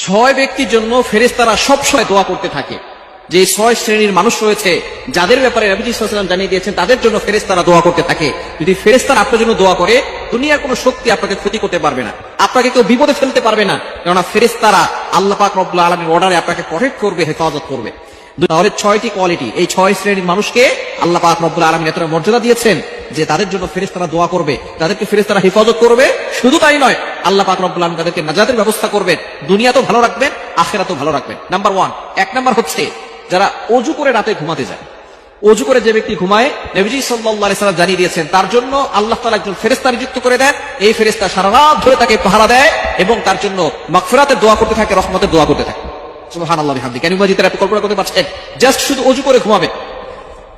ছয় ব্যক্তির জন্য ফেরেশতারা সবসময় দোয়া করতে থাকে। যে ছয় শ্রেণীর মানুষ রয়েছে যাদের ব্যাপারে নবী সাল্লাল্লাহু আলাইহি ওয়াসাল্লাম জানিয়ে দিয়েছেন, তাদের জন্য ফেরেশতারা দোয়া করতে থাকে। যদি ফেরেশতারা আপনার জন্য দোয়া করে, দুনিয়ার কোনো শক্তি আপনাকে ক্ষতি করতে পারবে না, আপনাকে কেউ বিপদে ফেলতে পারবে না, কেননা ফেরেশতারা আল্লাহ পাক রব্বুল আলামিনের অর্ডারে আপনাকে প্রটেক্ট করবে, হেফাজত করবে। তাহলে ছয়টি কোয়ালিটি, এই ছয় শ্রেণীর মানুষকে আল্লাহ পাক রব্বুল আলামিন এতটা মর্যাদা দিয়েছেন যে তাদের জন্য ফেরেশতারা দোয়া করবে, তাদেরকে ফেরেশতারা হেফাজত করবে। শুধু তাই নয়, আল্লাহ পাক রব্বুল আলামিন তাদেরকে নাজাতের ব্যবস্থা করবেন, দুনিয়াতেও ভালো রাখবেন, আখিরাতেও ভালো রাখবেন। নাম্বার 1, এক নাম্বার হচ্ছে যারা অজু করে রাতে ঘুমাতে যায়। অজু করে যে ব্যক্তি ঘুমায়, নবীজি সাল্লাল্লাহু আলাইহি ওয়াসাল্লাম জানিয়ে দিয়েছেন তার জন্য আল্লাহ তাআলা একজন ফেরেশতা নিযুক্ত করে দেন। এই ফেরেশতা সারা রাত ধরে তাকে পাহারা দেয় এবং তার জন্য মাগফিরাতের দোয়া করতে থাকে, রহমতের দোয়া করতে থাকে। সুবহানাল্লাহি ওয়া বিহামদিহি। কেন মাজিদ আপনি কল্পনা করতে পারছেন? জাস্ট শুধু অজু করে ঘুমাবেন।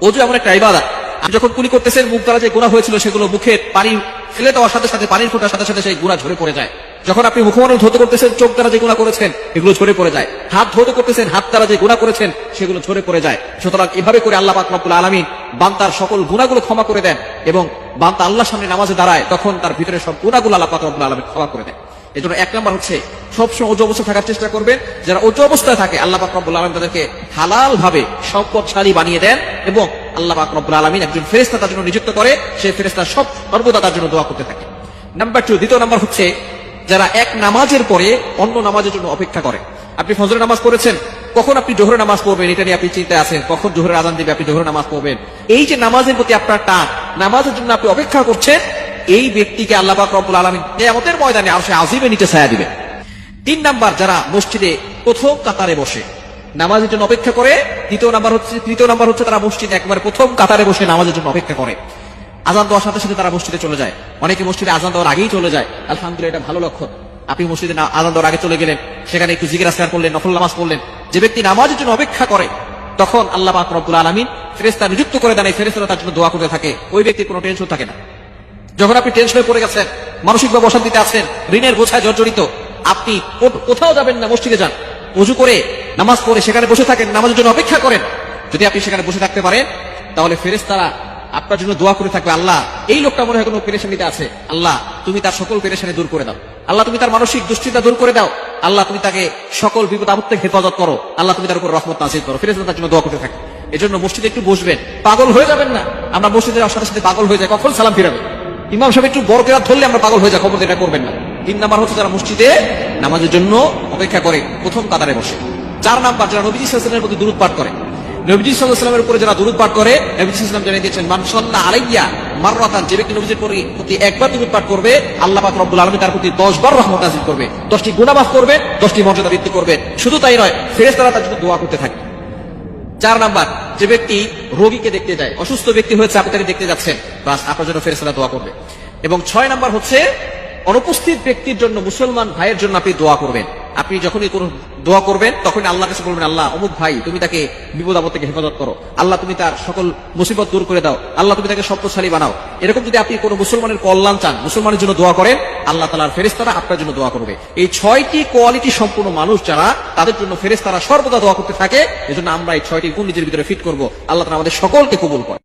অজু এমন একটা ইবাদত, আপনি যখন কুলি করতেছেন মুখ দ্বারা যে গুনাহ হয়েছিল সেগুলো মুখে পানি ফেলে দেওয়ার সাথে সাথে, পানির ফোঁটার সাথে সাথে সেই গুনাহ ঝরে পড়ে যায়। যখন আপনি মুখমণ্ডল ধৌত করতেছেন, চোখ দ্বারা যে গুনাহ করেছেন এগুলো ঝরে পড়ে যায়। হাত ধৌত করতেছেন, হাত দ্বারা যে গুনাহ করেছেন সেগুলো ঝরে পড়ে যায়। সুতরাং এভাবে করে আল্লাহ পাক রব্বুল আলামিন বান্দার সকল গুনাহগুলো ক্ষমা করে দেন এবং বান্দা আল্লাহর সামনে নামাজে দাঁড়ায় তখন তার ভিতরে সব গুনাহগুলো আল্লাহ পাক রব্বুল আলামিন ক্ষমা করে দেন। এজন্য এক নাম্বার হচ্ছে সবসময় অজু অবস্থায় থাকার চেষ্টা করবেন। যারা অজু অবস্থায় থাকে আল্লাহ পাক রব্বুল আলামিন তাদেরকে হালাল ভাবে সম্পদশালী বানিয়ে দেন এবং আল্লাহ পাক রব্বুল আলামিন একজন ফেরেশতা তার জন্য নিযুক্ত করে, সেই ফেরেশতা সর্বদা তার জন্য দোয়া করতে থাকে। নাম্বার 2, দ্বিতীয় নাম্বার হচ্ছে যারা এক নামাজের পরে অন্য নামাজের জন্য অপেক্ষা করে। আপনি ফজরের নামাজ পড়েছেন, কখন আপনি জোহরের নামাজ পড়বেন এটা নিয়ে আপনি চিন্তায় আছেন, কখন জোহরের আযান দিবে আপনি জোহরের নামাজ পড়বেন। এই যে নামাজের প্রতি আপনার টান, নামাজের জন্য আপনি অপেক্ষা করছেন, এই ব্যক্তিকে আল্লাহ পাক রব্বুল আলামিন কিয়ামতের ময়দানে আরশে আজিমে নিচে ছায়া দিবেন। 3 নাম্বার যারা মসজিদে প্রথম কাতারে বসে নামাজের জন্য অপেক্ষা করে। তৃতীয় নাম্বার হচ্ছে তারা মসজিদে একেবারে প্রথম কাতারে বসে নামাজের জন্য অপেক্ষা করে। আযান দেওয়ার সাথে সাথে তারা মসজিদে চলে যায়। অনেকে মসজিদে আযান দেওয়ার আগেই চলে যায়। আলহামদুলিল্লাহ, এটা ভালো লক্ষণ। আপনি মসজিদে আযান দেওয়ার আগে চলে গেলেন, সেখানে একটু জিকির আজকার করলেন, নফল নামাজ পড়লেন। যে ব্যক্তি নামাজের জন্য অপেক্ষা করে তখন আল্লাহ পাক রব্বুল আলামিন ফেরেশতা নিযুক্ত করে দেন, এই ফেরেশতারা তার জন্য দোয়া করতে থাকে। ওই ব্যক্তির কোনো টেনশন থাকে না। যখন আপনি টেনশনে পড়ে গেছেন, মানসিকভাবে অশান্তিতে আছেন, ঋণের বোঝায় জর্জরিত, আপনি কোথাও যাবেন না, মসজিদে যান, ওযু করে নামাজ পড়ে সেখানে বসে থাকেন, নামাজের জন্য অপেক্ষা করেন। যদি আপনি সেখানে বসে থাকতে পারেন তাহলে ফেরেশতারা আপনার জন্য দোয়া করে থাকবে, আল্লাহ এই লোকটা মনে হয় কোনো পেরেশানিতে আছে, আল্লাহ তুমি তার সকল পেরেশানি দূর করে দাও, আল্লাহ তুমি তার মানসিক দুশ্চিন্তা দূর করে দাও, আল্লাহ তুমি তাকে সকল বিপদ আপদ থেকে হেফাজত করো, আল্লাহ তুমি তার উপর রহমত নাযিল করো। ফেরেশতারা তার জন্য দোয়া করতে থাকে। এজন্য মসজিদে একটু বসবেন, পাগল হয়ে যাবেন না। আমরা মসজিদে যাওয়ার সাথে সাথে পাগল হয়ে যাই, কখন সালাম ফিরাবে, ইমাম সাহেব একটু বড় কেরাত ধরলে আমরা পাগল হয়ে যাই, খবর এটা করবেন না। 3 নাম্বার হচ্ছে যারা মসজিদে নামাজের জন্য অপেক্ষা করে প্রথম কাতারে বসে। 4 নাম্বার যারা নবীজি সাল্লাল্লাহু আলাইহি ওয়াসাল্লামের প্রতি দুরূদ পাঠ করে। নবীজি সাল্লাল্লাহু আলাইহি ওয়াসাল্লামের উপরে যারা দুরূদ পাঠ করে, নবীজি সাল্লাল্লাহু আলাইহি ওয়াসাল্লাম জানিয়ে দিয়েছেন, মান সাল্লা আলাইয়া মাররাতান, যে ব্যক্তি নবীজির প্রতি একবার দুরূদ পাঠ করবে আল্লাহ পাক রব্বুল আলামিন তার প্রতি 10 বার রহমত নাযিল করবে, 10টি গুনাহ মাফ করবে, 10টি মর্যাদা বৃদ্ধি করবে। শুধু তাই নয়, ফেরেশতারা তার জন্য দোয়া করতে থাকে। 4 নাম্বার, যে ব্যক্তি রোগীকে দেখতে যায়, অসুস্থ ব্যক্তি হয়েছে, আপনি তাকে দেখতে যাচ্ছেন, বাস আপনার জন্য ফেরেশতারা দোয়া করবে। এবং 6 নাম্বার হচ্ছে অনুপস্থিত ব্যক্তির জন্য, মুসলমান ভাইয়ের জন্য আপনি দোয়া করবেন। আপনি যখনই কোনো দোয়া করবেন তখনই আল্লাহর কাছে বলবেন, আল্লাহ অমুক ভাই তুমি তাকে বিপদ আপদ থেকে হেফাজত করো, আল্লাহ তুমি তার সকল মুসিবত দূর করে দাও, আল্লাহ তুমি তাকে সম্পদশালী বানাও। এরকম যদি আপনি কোনো মুসলমানের কল্যাণ চান, মুসলমানের জন্য দোয়া করেন, আল্লাহ তাআলার ফেরেশতারা আপনার জন্য দোয়া করবে। এই 6টি কোয়ালিটি সম্পূর্ণ মানুষ যারা, তাদের জন্য ফেরেশতারা সর্বদা দোয়া করতে থাকে। এজন্য আমরা এই 6টি গুণ নিজের ভিতরে ফিট করব। আল্লাহ তাআলা আমাদের সকলকে কবুল করে।